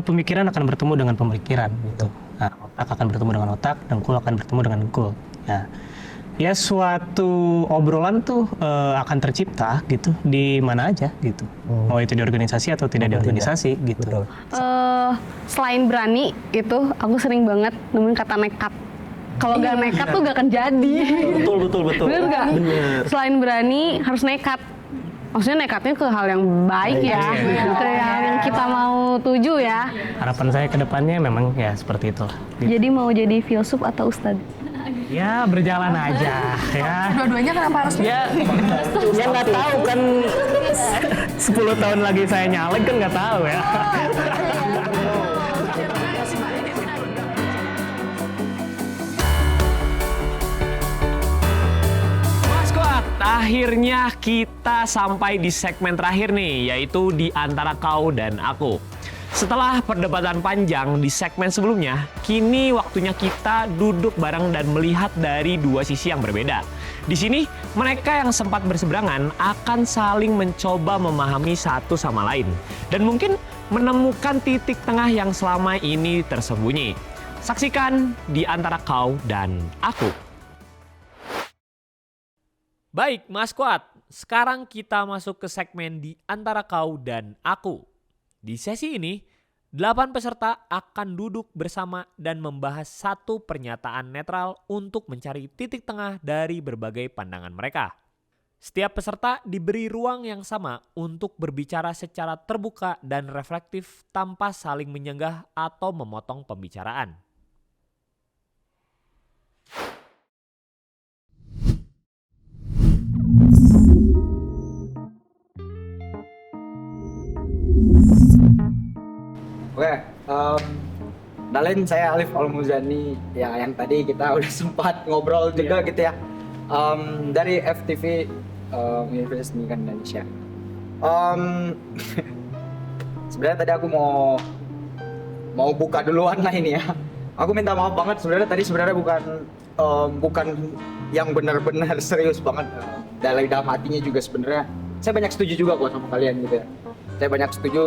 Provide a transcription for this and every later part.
Pemikiran akan bertemu dengan pemikiran gitu. Nah, otak akan bertemu dengan otak, dengkul akan bertemu dengan dengkul. Ya suatu obrolan tuh akan tercipta gitu di mana aja gitu. Mau itu di organisasi atau tidak di organisasi gitu. Betul. Selain berani itu, aku sering banget nemuin kata nekat. Kalau nggak nekat tuh nggak akan jadi. Betul. Bener nggak? Bener. Selain berani harus nekat. Maksudnya nekatnya ke hal yang baik ya, ke hal yang kita mau tuju ya. Harapan saya ke depannya memang ya seperti itu. Gitu. Jadi mau jadi filsuf atau ustadz? Ya berjalan aja ya. Dua-duanya kenapa harus Ya nggak tahu kan 10 tahun lagi saya nyalek kan nggak tahu ya. Akhirnya kita sampai di segmen terakhir nih, yaitu di antara kau dan aku. Setelah perdebatan panjang di segmen sebelumnya, kini waktunya kita duduk bareng dan melihat dari dua sisi yang berbeda. Di sini, mereka yang sempat berseberangan akan saling mencoba memahami satu sama lain. Dan mungkin menemukan titik tengah yang selama ini tersembunyi. Saksikan di antara kau dan aku. Baik, Mas Kuat. Sekarang kita masuk ke segmen di antara kau dan aku. Di sesi ini, 8 peserta akan duduk bersama dan membahas satu pernyataan netral untuk mencari titik tengah dari berbagai pandangan mereka. Setiap peserta diberi ruang yang sama untuk berbicara secara terbuka dan reflektif tanpa saling menyenggah atau memotong pembicaraan. Oke, kenalin saya Alif Almuzani ya, yang tadi kita udah sempat ngobrol juga gitu ya, dari FTV Universitas Pendidikan Indonesia. Sebenarnya tadi aku mau buka duluan lah ini ya. Aku minta maaf banget sebenarnya bukan yang benar-benar serius banget. Dalam hatinya juga sebenarnya saya banyak setuju juga kok sama kalian gitu ya. Saya banyak setuju,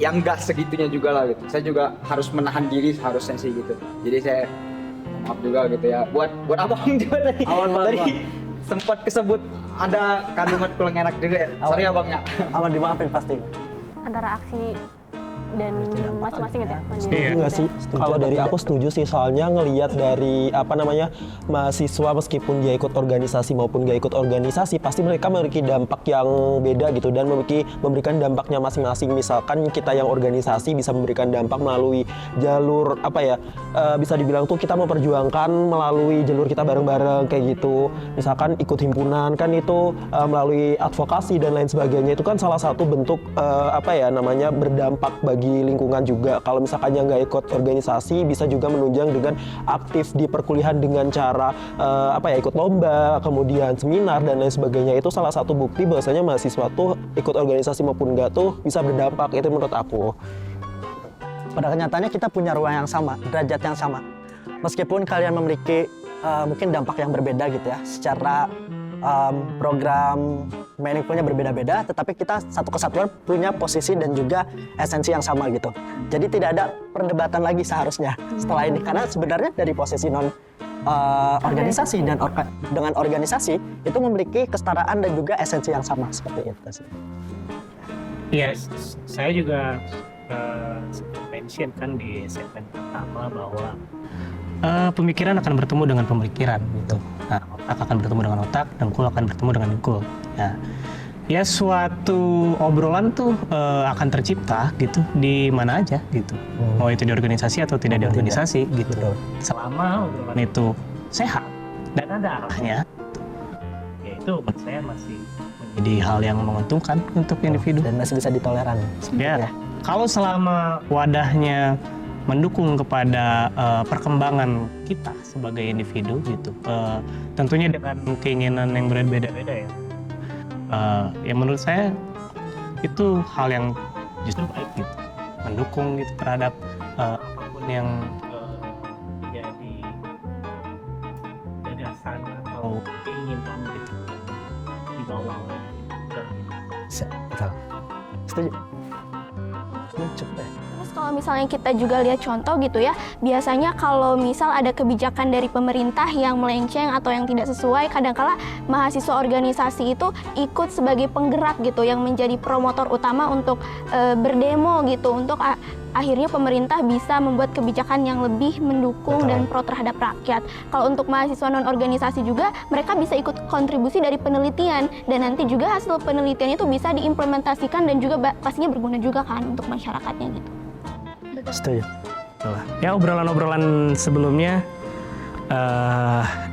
yang enggak segitunya juga lah gitu. Saya juga harus menahan diri seharusnya sih gitu. Jadi saya maaf juga gitu ya. Buat abang juga tadi. Tadi sempat kesebut ada kalimat kurang enak juga ya. Sorry abang ya. Aman dimaafin pasti. Antara aksi dan masing-masing gitu ya. Iya. Enggak sih, kalau dari aku setuju sih, soalnya ngelihat dari mahasiswa meskipun dia ikut organisasi maupun gak ikut organisasi pasti mereka memiliki dampak yang beda gitu dan memberikan dampaknya masing-masing. Misalkan kita yang organisasi bisa memberikan dampak melalui jalur bisa dibilang tuh kita memperjuangkan melalui jalur kita bareng-bareng kayak gitu. Misalkan ikut himpunan kan itu melalui advokasi dan lain sebagainya, itu kan salah satu bentuk berdampak bagi lingkungan juga. Kalau misalkan yang nggak ikut organisasi bisa juga menunjang dengan aktif di perkuliahan dengan cara ikut lomba, kemudian seminar dan lain sebagainya. Itu salah satu bukti bahwasanya mahasiswa tuh ikut organisasi maupun nggak tuh bisa berdampak. Itu menurut aku. Pada kenyataannya kita punya ruang yang sama, derajat yang sama. Meskipun kalian memiliki mungkin dampak yang berbeda gitu ya, secara program meaningfulnya berbeda-beda, tetapi kita satu kesatuan punya posisi dan juga esensi yang sama gitu. Jadi tidak ada perdebatan lagi seharusnya setelah ini, karena sebenarnya dari posisi organisasi dan dengan organisasi itu memiliki kesetaraan dan juga esensi yang sama seperti itu sih. Iya, saya juga mention kan di segmen pertama bahwa pemikiran akan bertemu dengan pemikiran gitu. Nah, otak akan bertemu dengan otak, dengkul akan bertemu dengan dengkul. Ya suatu obrolan tuh akan tercipta gitu di mana aja gitu. Mau itu di organisasi atau tidak di organisasi gitu. Betul. Selama obrolan itu sehat dan ada arahnya, ya itu buat saya masih menjadi hal yang menguntungkan untuk individu. Dan masih bisa ditoleran. Ya, kalau selama wadahnya mendukung kepada perkembangan kita sebagai individu gitu, tentunya dengan keinginan yang berbeda-beda ya. Ya menurut saya itu hal yang justru baik gitu, mendukung gitu terhadap apapun yang jadi gagasan atau keinginan gitu di bawah. Setuju. cepet. Terus kalau misalnya kita juga lihat contoh gitu ya, biasanya kalau misal ada kebijakan dari pemerintah yang melenceng atau yang tidak sesuai, kadangkala mahasiswa organisasi itu ikut sebagai penggerak gitu, yang menjadi promotor utama untuk berdemo gitu, untuk akhirnya pemerintah bisa membuat kebijakan yang lebih mendukung dan pro terhadap rakyat. Kalau untuk mahasiswa non-organisasi juga, mereka bisa ikut kontribusi dari penelitian, dan nanti juga hasil penelitian itu bisa diimplementasikan dan juga pastinya berguna juga kan untuk masyarakatnya gitu. Setuju. Ya, obrolan-obrolan sebelumnya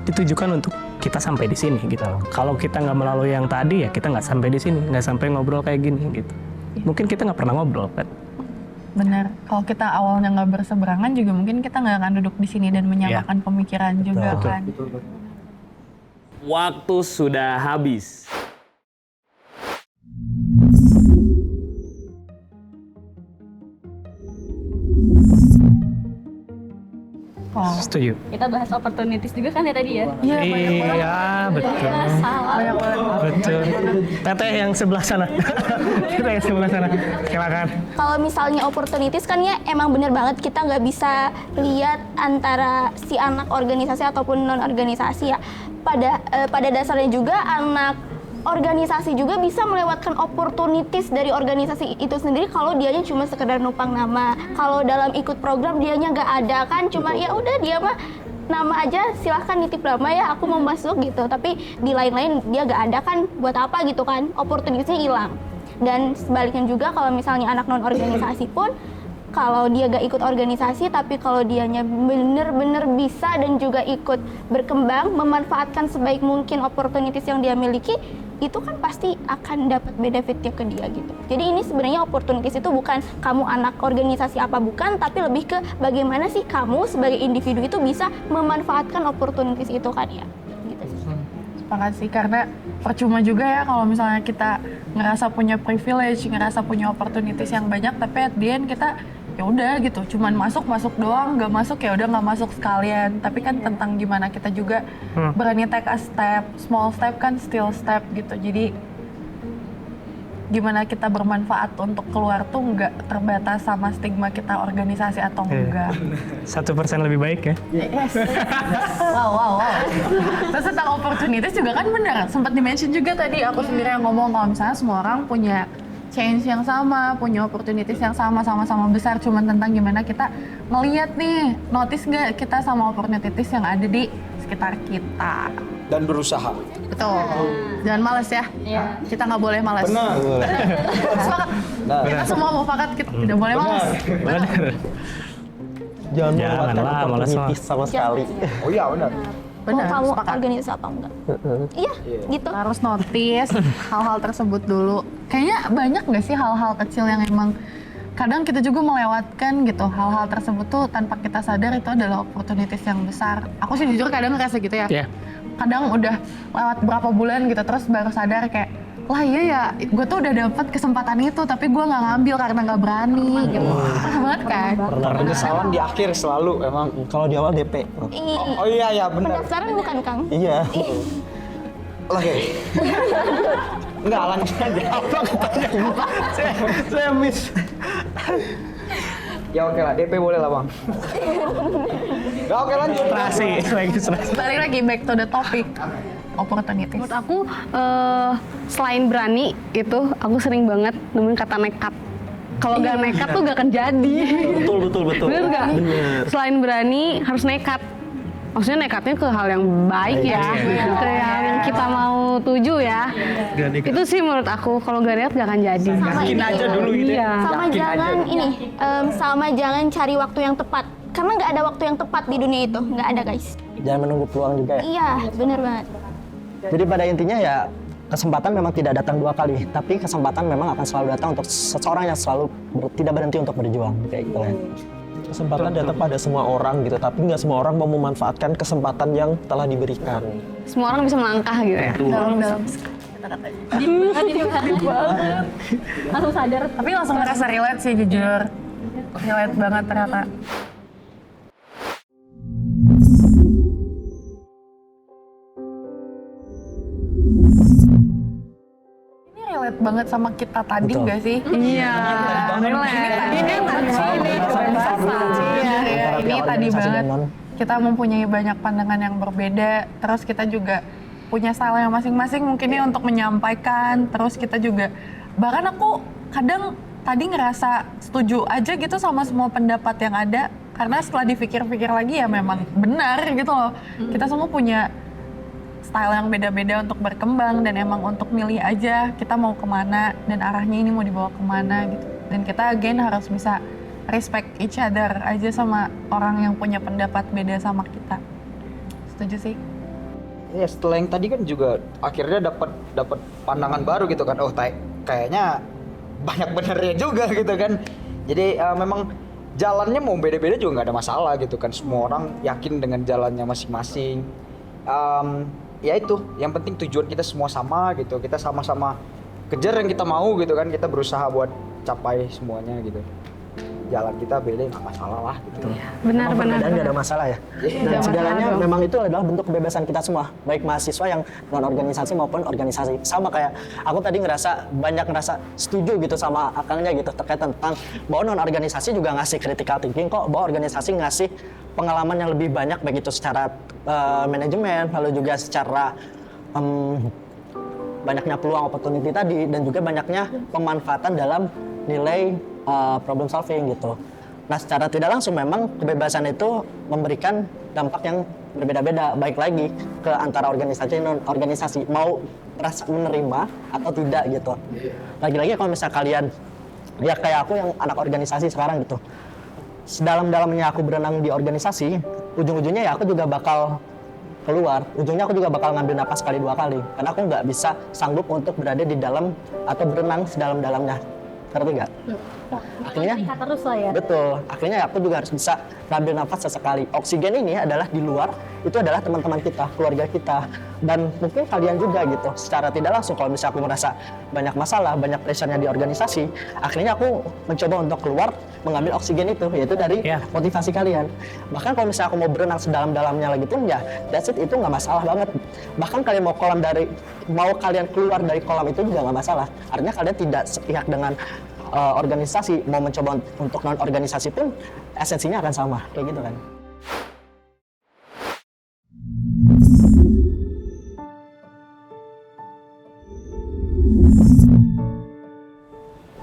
ditujukan untuk kita sampai di sini gitu. Kalau kita nggak melalui yang tadi ya kita nggak sampai di sini, nggak sampai ngobrol kayak gini gitu. Mungkin kita nggak pernah ngobrol kan. Benar. Kalau kita awalnya nggak berseberangan juga mungkin kita nggak akan duduk di sini dan menyamakan pemikiran juga kan. Waktu sudah habis. Setuju. Kita bahas opportunities juga kan ya tadi ya. Iya, betul. Betul. Teteh yang sebelah sana. Teteh yang sebelah sana. Silakan. Kalau misalnya opportunities kan ya emang bener banget kita nggak bisa lihat antara si anak organisasi ataupun non organisasi ya. Pada dasarnya juga anak organisasi juga bisa melewatkan opportunities dari organisasi itu sendiri kalau dianya cuma sekedar numpang nama. Kalau dalam ikut program dianya nggak ada kan, cuma ya udah dia mah nama aja, silahkan nitip nama ya aku mau masuk gitu. Tapi di lain-lain dia nggak ada kan, buat apa gitu kan, opportunitiesnya hilang. Dan sebaliknya juga kalau misalnya anak non organisasi pun, kalau dia gak ikut organisasi tapi kalau dianya bener-bener bisa dan juga ikut berkembang, memanfaatkan sebaik mungkin opportunities yang dia miliki, itu kan pasti akan dapat benefitnya ke dia gitu. Jadi ini sebenarnya opportunities itu bukan kamu anak organisasi apa bukan, tapi lebih ke bagaimana sih kamu sebagai individu itu bisa memanfaatkan opportunities itu kan ya. Gitu sih. Sepakat sih, karena percuma juga ya kalau misalnya kita ngerasa punya privilege, ngerasa punya opportunities yang banyak, tapi at the end kita ya udah gitu, cuman masuk doang, nggak masuk ya udah nggak masuk sekalian. Tapi kan tentang gimana kita juga berani take a step, small step kan still step gitu. Jadi gimana kita bermanfaat untuk keluar tuh nggak terbatas sama stigma kita organisasi atau enggak. 1% lebih baik ya. Yes. Wow. Terus tentang opportunities juga kan benar, sempat di-mention juga tadi aku sendiri yang ngomong kalau misalnya semua orang punya change yang sama, punya opportunities yang sama-sama besar, cuman tentang gimana kita ngeliat nih, notice nggak kita sama opportunities yang ada di sekitar kita. Dan berusaha. Betul. Jangan males ya. Kita nggak boleh males. Benar. Sepakat. Kita semua mau sepakat, kita tidak boleh males. Jangan Janganlah, melewatkan malas opportunities sama sekali. Oh iya benar. Benar, Mau kamu sepakat. organisasi apa enggak? Iya, gitu. Harus notice hal-hal tersebut dulu. Kayaknya banyak nggak sih hal-hal kecil yang emang kadang kita juga melewatkan gitu, hal-hal tersebut tuh tanpa kita sadar itu adalah opportunities yang besar. Aku sih jujur kadang ngerasa gitu ya. Iya. Kadang udah lewat berapa bulan gitu terus baru sadar kayak, lah iya ya, gue tuh udah dapat kesempatan itu tapi gue nggak ngambil karena nggak berani gitu. Pernah banget kan? Penyesalan di akhir selalu emang. Kalau di awal DP. Oh iya ya benar. Pendaftaran bukan Kang? Iya. Oke. Enggak lanjut aja. Saya miss. Ya oke lah, DP boleh lah bang. Nggak oke lanjut. Serasi. Balik lagi back to the topic. Opportunities. Menurut aku selain berani itu aku sering banget nemuin kata nekat. Kalau gak nekat tuh gak akan jadi. Betul. Bener gak? Bener. Selain berani harus nekat. Maksudnya nekatnya ke hal yang baik ya, ke hal yang kita mau tuju ya. Itu sih menurut aku, kalau gak niat gak akan jadi. Yakin aja dulu gitu ya. Iya. Sama jangan ini, sama jangan cari waktu yang tepat. Karena nggak ada waktu yang tepat di dunia itu, nggak ada guys. Jangan menunggu peluang juga ya. Iya, bener banget. Jadi pada intinya ya kesempatan memang tidak datang dua kali, tapi kesempatan memang akan selalu datang untuk seseorang yang selalu tidak berhenti untuk berjuang kayak gitu ya. Kesempatan datang pada semua orang gitu, tapi nggak semua orang mau memanfaatkan kesempatan yang telah diberikan. Semua orang bisa melangkah gitu ya. Dalam Langsung sadar. tapi langsung ngerasa relate sih jujur. Relate banget ternyata. Ini relate banget sama kita tadi Betul. nggak sih? Iya. Ini tadi tadi organisasi banget. dan non. Kita mempunyai banyak pandangan yang berbeda, terus kita juga punya style yang masing-masing mungkinnya untuk menyampaikan, terus kita juga, bahkan aku kadang tadi ngerasa setuju aja gitu sama semua pendapat yang ada, karena setelah dipikir-pikir lagi ya memang benar gitu loh. Kita semua punya style yang beda-beda untuk berkembang dan emang untuk milih aja kita mau kemana dan arahnya ini mau dibawa kemana gitu. Dan kita again harus bisa respect each other aja sama orang yang punya pendapat beda sama kita. Setuju sih. Ya setelah yang tadi kan juga akhirnya dapat pandangan baru gitu kan. Oh kayaknya banyak benernya juga gitu kan. Jadi memang jalannya mau beda-beda juga nggak ada masalah gitu kan. Semua orang yakin dengan jalannya masing-masing. Ya itu, yang penting tujuan kita semua sama gitu. Kita sama-sama kejar yang kita mau gitu kan. Kita berusaha buat capai semuanya gitu. Jalan kita beda nggak masalah lah gitu. Benar, Memang benar. perbedaan nggak ada masalah ya. Dan segalanya memang itu adalah bentuk kebebasan kita semua, baik mahasiswa yang non organisasi maupun organisasi. Sama kayak aku tadi banyak ngerasa setuju gitu sama akangnya gitu terkait tentang bahwa non organisasi juga ngasih critical thinking kok, bahwa organisasi ngasih pengalaman yang lebih banyak baik itu secara manajemen, lalu juga secara banyaknya peluang opportunity tadi, dan juga banyaknya pemanfaatan dalam nilai problem solving gitu. Nah, secara tidak langsung memang kebebasan itu memberikan dampak yang berbeda-beda, baik lagi ke antara organisasi dan non organisasi, mau merasa menerima atau tidak gitu. Lagi-lagi kalau misalnya kalian ya kayak aku yang anak organisasi sekarang gitu, sedalam-dalamnya aku berenang di organisasi, ujung-ujungnya ya aku juga bakal keluar, ujungnya aku juga bakal ngambil napas sekali dua kali, karena aku nggak bisa sanggup untuk berada di dalam atau berenang sedalam-dalamnya. Ngerti nggak? Akhirnya terus lah ya. betul, akhirnya aku juga harus bisa ngambil nafas sesekali. Oksigen ini adalah di luar, itu adalah teman-teman kita, keluarga kita, dan mungkin kalian juga gitu. Secara tidak langsung kalau misalnya aku merasa banyak masalah, banyak pressure-nya di organisasi, akhirnya aku mencoba untuk keluar mengambil oksigen itu, yaitu dari motivasi kalian. Bahkan kalau misalnya aku mau berenang sedalam-dalamnya lagi pun ya, that's it, itu nggak masalah banget. Bahkan kalian mau kalian keluar dari kolam itu juga nggak masalah. Artinya kalian tidak sepihak dengan organisasi, mau mencoba untuk non organisasi pun esensinya akan sama, kayak gitu kan.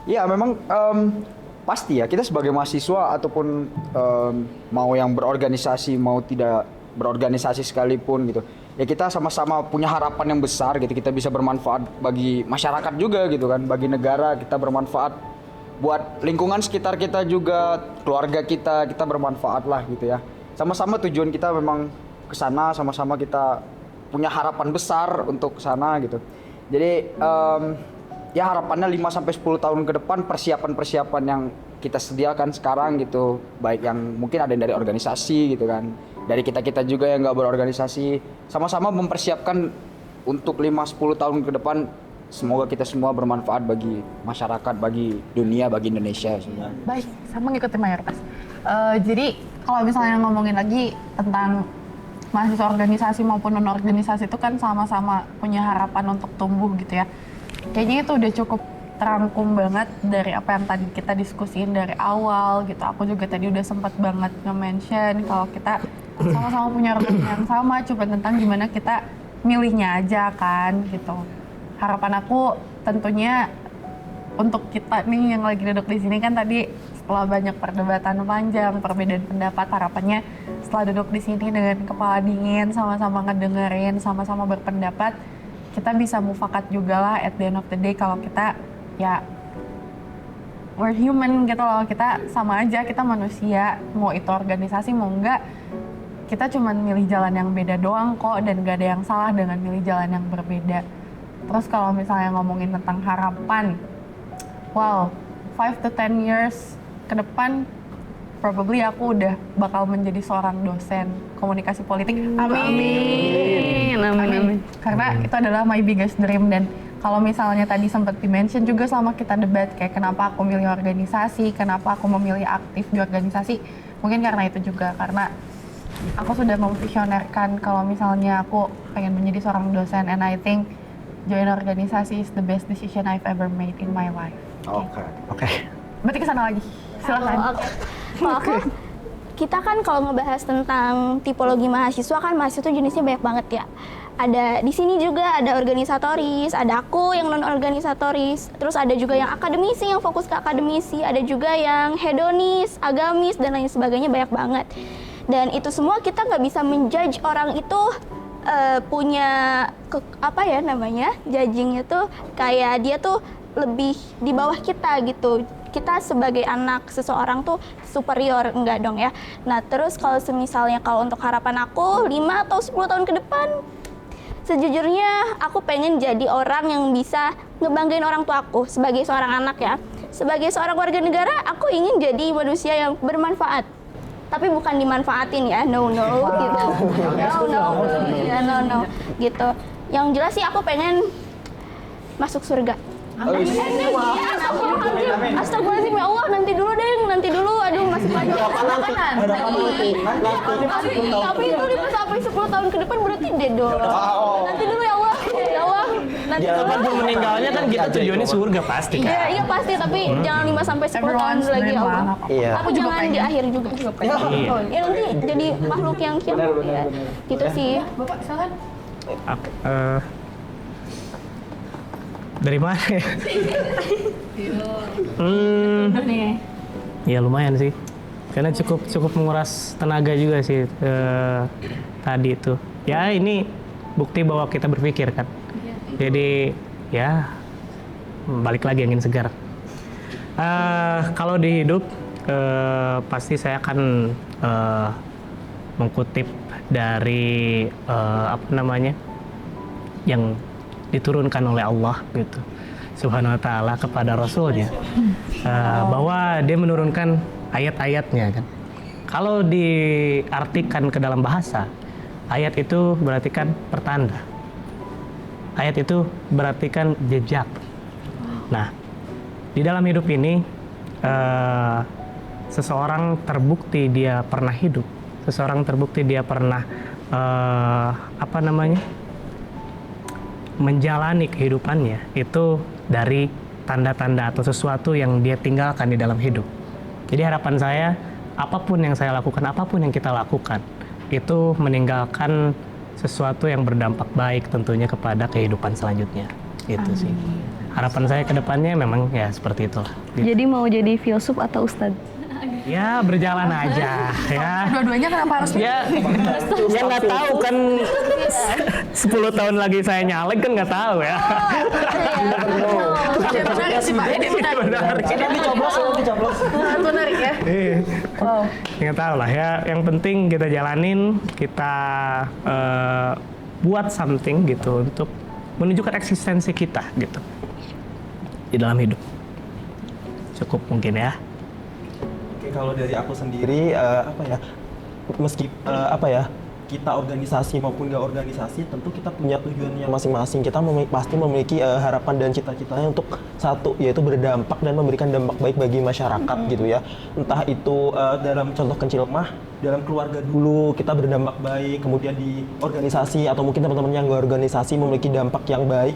Ya memang pasti ya, kita sebagai mahasiswa ataupun mau yang berorganisasi mau tidak berorganisasi sekalipun gitu, ya kita sama-sama punya harapan yang besar gitu. Kita bisa bermanfaat bagi masyarakat juga gitu kan, bagi negara kita bermanfaat, buat lingkungan sekitar kita juga, keluarga kita bermanfaat lah gitu ya. Sama-sama tujuan kita memang ke sana, sama-sama kita punya harapan besar untuk ke sana gitu. Jadi ya harapannya 5-10 tahun ke depan persiapan-persiapan yang kita sediakan sekarang gitu, baik yang mungkin ada dari organisasi gitu kan, dari kita-kita juga yang nggak berorganisasi, sama-sama mempersiapkan untuk 5-10 tahun ke depan. Semoga kita semua bermanfaat bagi masyarakat, bagi dunia, bagi Indonesia semua. Baik, sama ngikutin mayoritas. Jadi kalau misalnya ngomongin lagi tentang mahasiswa organisasi maupun non organisasi itu kan sama-sama punya harapan untuk tumbuh gitu ya. Kayaknya itu udah cukup terangkum banget dari apa yang tadi kita diskusiin dari awal gitu. Aku juga tadi udah sempat banget nge-mention kalau kita sama-sama punya rencana yang sama, cuma tentang gimana kita milihnya aja kan gitu. Harapan aku tentunya untuk kita nih yang lagi duduk di sini kan tadi setelah banyak perdebatan panjang, perbedaan pendapat, harapannya setelah duduk di sini dengan kepala dingin, sama-sama ngedengerin, sama-sama berpendapat, kita bisa mufakat juga lah at the end of the day kalau kita ya we're human gitu loh, kita sama aja, kita manusia, mau itu organisasi mau enggak, kita cuma milih jalan yang beda doang kok, dan gak ada yang salah dengan milih jalan yang berbeda. Terus kalau misalnya ngomongin tentang harapan, wow, 5 to 10 years ke depan, probably aku udah bakal menjadi seorang dosen komunikasi politik. Amin. Karena itu adalah my biggest dream. Dan kalau misalnya tadi sempat di-mention juga selama kita debat, kayak kenapa aku milih organisasi, kenapa aku memilih aktif di organisasi, mungkin karena itu juga, karena aku sudah memvisionerkan kalau misalnya aku pengen menjadi seorang dosen, and I think join organisasi is the best decision I've ever made in my life. Oke. Oke. Berarti kesana lagi, silakan. Kalau aku kita kan kalau ngebahas tentang tipologi mahasiswa kan mahasiswa tuh jenisnya banyak banget ya. Ada di sini juga ada organisatoris, ada aku yang non organisatoris, terus ada juga yang akademisi yang fokus ke akademisi, ada juga yang hedonis, agamis dan lain sebagainya, banyak banget. Dan itu semua kita nggak bisa menjudge orang itu punya apa ya namanya, judgingnya tuh kayak dia tuh lebih di bawah kita gitu. Kita sebagai anak seseorang tuh superior, enggak dong ya. Nah terus kalau misalnya kalau untuk harapan aku 5 atau 10 tahun ke depan, sejujurnya aku pengen jadi orang yang bisa ngebanggain orang tua aku sebagai seorang anak ya. Sebagai seorang warga negara, aku ingin jadi manusia yang bermanfaat. Tapi bukan dimanfaatin ya, no gitu. No gitu. Yang jelas sih aku pengen masuk surga. Astagfirullahaladzim, ya Allah, nanti dulu deh, aduh masih panjang. Tapi itu sampai 10 tahun ke depan berarti dedo. Nanti dulu ya Allah, nanti Ya dulu. kan belum meninggalnya kan kita tujuannya surga pasti kan. Iya pasti, tapi jangan 5 sampai 10 tahun lagi ya Allah. Iya. Aku jangan di akhir juga. Ya nanti jadi makhluk yang kiamat. Gitu sih. Bapak silakan. Dari mana ya? Ya lumayan sih. Karena cukup menguras tenaga juga sih tadi itu. Ya ini bukti bahwa kita berpikir kan. Jadi ya balik lagi angin segar. Kalau di hidup pasti saya akan mengkutip dari apa namanya yang diturunkan oleh Allah gitu Subhanahu wa taala kepada Rasulnya, bahwa dia menurunkan ayat-ayatnya kan. Kalau diartikan ke dalam bahasa, ayat itu berarti kan pertanda, ayat itu berarti kan jejak. Nah, di dalam hidup ini seseorang terbukti dia pernah hidup, seseorang terbukti dia pernah apa namanya menjalani kehidupannya itu dari tanda-tanda atau sesuatu yang dia tinggalkan di dalam hidup. Jadi harapan saya, apapun yang saya lakukan, apapun yang kita lakukan, itu meninggalkan sesuatu yang berdampak baik tentunya kepada kehidupan selanjutnya. Itu sih. Harapan saya ke depannya memang ya seperti itulah. Jadi mau jadi filsuf atau ustadz? Ya berjalan aja ya. Dua-duanya kenapa harus Ya nggak tahu kan 10 tahun lagi saya nyalek kan nggak tahu ya. menarik sih Pak? Ini menarik. Ini dicoblos. Menarik ya. Wow. Nggak tahu lah ya. Yang penting kita jalanin, kita buat something gitu untuk menunjukkan eksistensi kita gitu di dalam hidup. Cukup mungkin ya. Oke, kalau dari aku sendiri apa ya, meski apa ya, kita organisasi maupun gak organisasi, tentu kita punya tujuannya masing-masing. Kita pasti memiliki harapan dan cita-citanya untuk satu, yaitu berdampak dan memberikan dampak baik bagi masyarakat gitu ya. Entah itu dalam contoh kecil mah, dalam keluarga dulu kita berdampak baik, kemudian di organisasi atau mungkin teman-teman yang gak organisasi memiliki dampak yang baik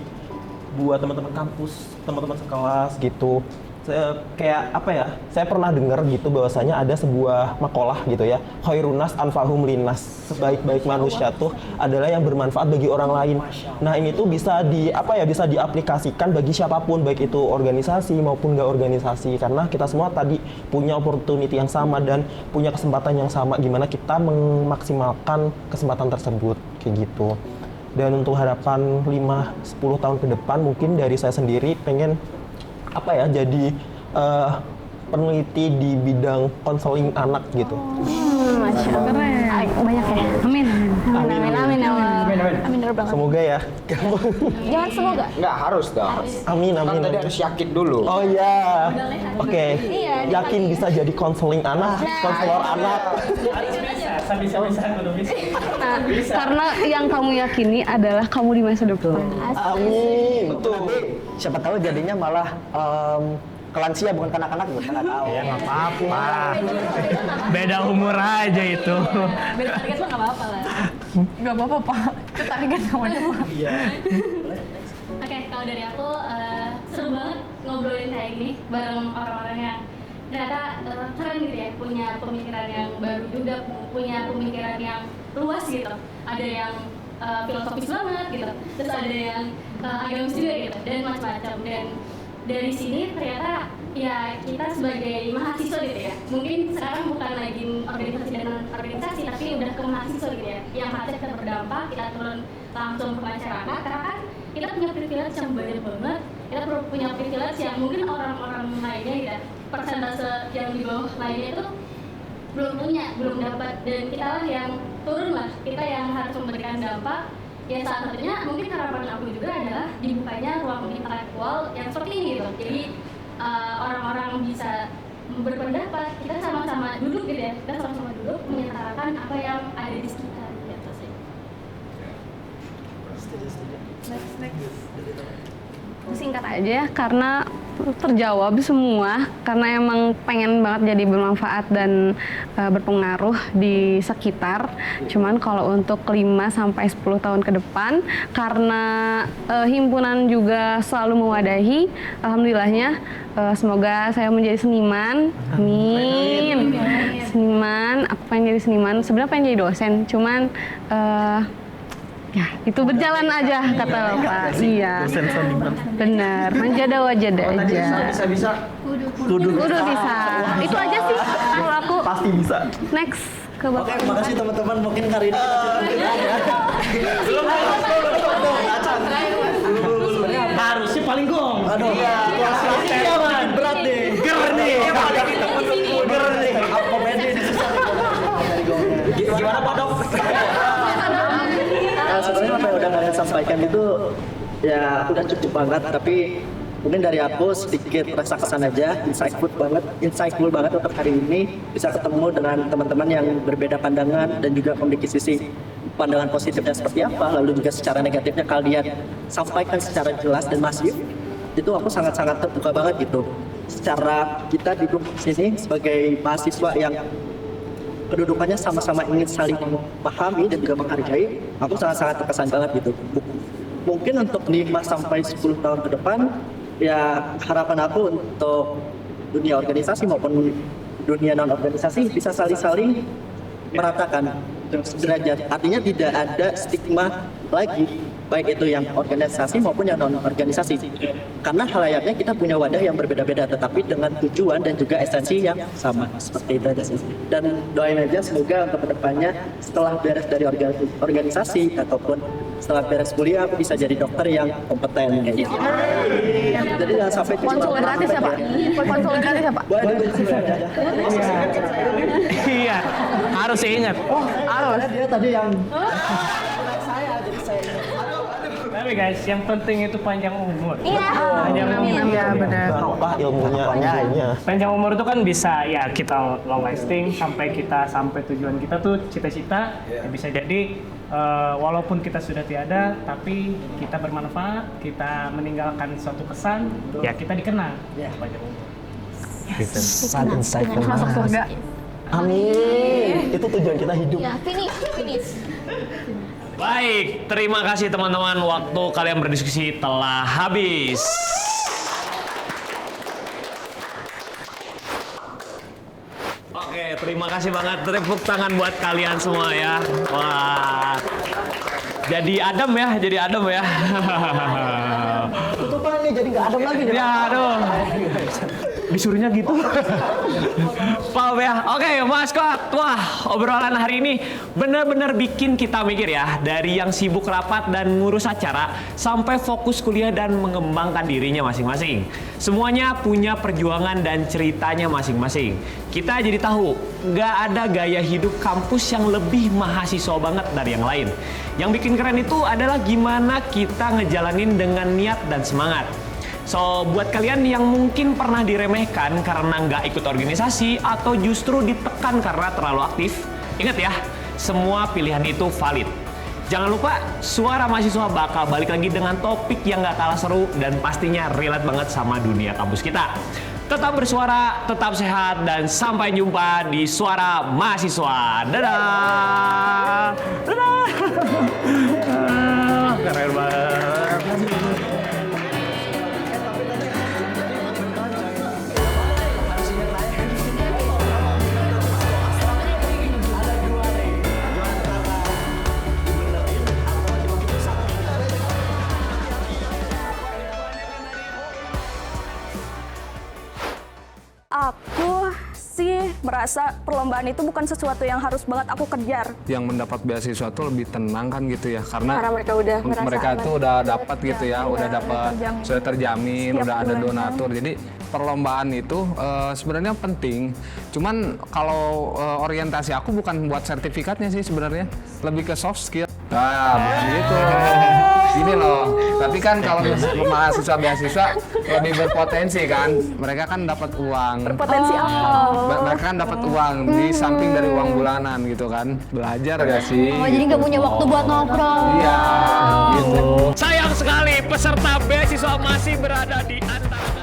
buat teman-teman kampus, teman-teman sekelas gitu. Kayak apa ya, saya pernah dengar gitu bahwasanya ada sebuah makalah gitu ya, khairunas anfahum linnas, sebaik-baik manusia tuh adalah yang bermanfaat bagi orang lain. Nah ini tuh bisa bisa diaplikasikan bagi siapapun, baik itu organisasi maupun nggak organisasi, karena kita semua tadi punya opportunity yang sama dan punya kesempatan yang sama, gimana kita memaksimalkan kesempatan tersebut kayak gitu. Dan untuk harapan 5-10 tahun ke depan, mungkin dari saya sendiri pengen apa ya, jadi peneliti di bidang konseling anak gitu. Masya Allah. Keren. Banyak ya. Amin. Amin banget. Semoga ya. Jangan semoga. Nggak harus dong. Amin. Kan tadi harus yakin dulu. Oh iya. Oke. Iya, Yakin bisa jadi konseling anak, konselor anak. Nah, karena yang kamu yakini adalah kamu di masa depan. Amin. Betul. Siapa tahu jadinya malah ke lansia bukan kanak-kanak gitu, nggak tahu. Ya nggak apa-apa. Beda umur aja itu. Beda target mah nggak apa-apa lah. Nggak apa-apa Pak. Itu target namanya Pak. Iya. Oke, kalau dari aku seru banget ngobrolin kayak gini bareng orang-orang yang ternyata keren gitu ya, punya pemikiran yang baru juga, punya pemikiran yang luas gitu. Ada yang filosofis banget gitu, terus ada yang agamis juga gitu, dan macam-macam. Dan dari sini ternyata ya kita sebagai mahasiswa gitu ya, mungkin sekarang bukan lagi organisasi dan non-organisasi, tapi udah ke mahasiswa gitu ya, yang harusnya kita berdampak, kita turun langsung ke masyarakat, karena kan kita punya privilege yang banyak banget, kita punya privilege yang mungkin orang-orang lainnya gitu ya, persentase yang di bawah lainnya itu belum punya, belum dapat, dan kita lah yang turun lah, kita yang harus memberikan dampak. Ya salah satunya mungkin harapan aku juga adalah dibukanya ruang intelektual yang seperti ini gitu. Jadi orang-orang bisa berpendapat, kita sama-sama duduk gitu ya, kita sama-sama duduk menyatakan apa yang ada di sekitar gitu sih. Singkat aja ya, karena terjawab semua, karena emang pengen banget jadi bermanfaat dan berpengaruh di sekitar. Cuman kalau untuk 5-10 tahun ke depan, karena himpunan juga selalu mewadahi, alhamdulillahnya semoga saya menjadi seniman. Amin. Seniman, aku pengen jadi seniman, sebenarnya pengen jadi dosen, cuman ya itu berjalan aja kata Bapak. Iya. Benar, manjada wajada aja. Bisa. Kudu bisa. Itu aja sih kalau aku. Pasti bisa. Next ke Oke, Bapak. makasih teman-teman. Mungkin hari ini belum. Harusnya paling gong. Aduh, iya, makin berat deh. Ger nih. Ger nih. Apa beda ini susah nih. Gimana Pak Dok? Sebenarnya apa yang udah kalian sampaikan itu ya udah cukup banget, tapi mungkin dari aku sedikit rasa kesan aja, insightful banget untuk hari ini bisa ketemu dengan teman-teman yang berbeda pandangan dan juga memiliki sisi pandangan positifnya seperti apa, lalu juga secara negatifnya kalian sampaikan secara jelas dan masif. Itu aku sangat-sangat terbuka banget gitu. Secara kita duduk di sini sebagai mahasiswa yang kedudukannya sama-sama ingin saling memahami dan juga menghargai, aku sangat-sangat terkesan banget gitu. Mungkin untuk 5-10 tahun ke depan, ya harapan aku untuk dunia organisasi maupun dunia non-organisasi bisa saling-saling meratakan derajat. Artinya tidak ada stigma lagi, baik itu yang organisasi maupun yang non-organisasi. Karena halayaknya kita punya wadah yang berbeda-beda, tetapi dengan tujuan dan juga esensi yang sama. Seperti itu aja sih. Dan doain aja semoga untuk kedepannya setelah beres dari organisasi ataupun setelah beres kuliah aku bisa jadi dokter yang kompeten kayak gitu. Jadi jangan sampai Konsul gratis ya Pak? Konsul gratis ya Pak? boleh diskusi aja. Iya, harus ingat. Harus. Dia tadi yang Tapi guys, yang penting itu panjang umur. Iya. Panjang umur. Iya benar. Barokah ilmunya. Panjang umur itu kan bisa ya kita long lasting sampai tujuan kita tuh cita-cita. Ya bisa jadi walaupun kita sudah tiada, tapi kita bermanfaat, kita meninggalkan suatu kesan, ya kita dikenang. Panjang umur. insightful. Masuk surga. Amin. Itu tujuan kita hidup. Ya, finish. Baik, terima kasih teman-teman. Waktu kalian berdiskusi telah habis. Oke, terima kasih banget. Tepuk tangan buat kalian semua ya. Wah. Jadi adem ya. Tutupan nih jadi nggak adem lagi. Ya, aduh. Disuruhnya gitu. Maaf ya. Oke, Mas Kot. Wah, obrolan hari ini benar-benar bikin kita mikir ya. Dari yang sibuk rapat dan ngurus acara, sampai fokus kuliah dan mengembangkan dirinya masing-masing. Semuanya punya perjuangan dan ceritanya masing-masing. Kita jadi tahu, nggak ada gaya hidup kampus yang lebih mahasiswa banget dari yang lain. Yang bikin keren itu adalah gimana kita ngejalanin dengan niat dan semangat. So, buat kalian yang mungkin pernah diremehkan karena nggak ikut organisasi atau justru ditekan karena terlalu aktif, ingat ya, semua pilihan itu valid. Jangan lupa, Suara Mahasiswa bakal balik lagi dengan topik yang nggak kalah seru dan pastinya relate banget sama dunia kampus kita. Tetap bersuara, tetap sehat, dan sampai jumpa di Suara Mahasiswa. Dadah! Dadah! Keren banget. aku sih merasa perlombaan itu bukan sesuatu yang harus banget aku kejar. Yang mendapat beasiswa tuh lebih tenang kan gitu ya, karena Mereka udah ngerasa mereka aman. tuh udah dapat gitu ya, Iya, udah dapat, terjamin. sudah terjamin, Setiap udah ada bulan. donatur. Jadi perlombaan itu sebenarnya penting. Cuman kalau orientasi aku bukan buat sertifikatnya sih sebenarnya, lebih ke soft skill. Nah, bukan gitu. Gini loh. Tapi kan kalau mahasiswa beasiswa lebih berpotensi kan. Mereka kan dapat uang. Potensi apa? Mereka kan dapat uang di samping dari uang bulanan gitu kan. Belajar gak sih? Oh, jadi nggak punya waktu buat nongkrong. Iya, gitu. Sayang sekali peserta beasiswa masih berada di antara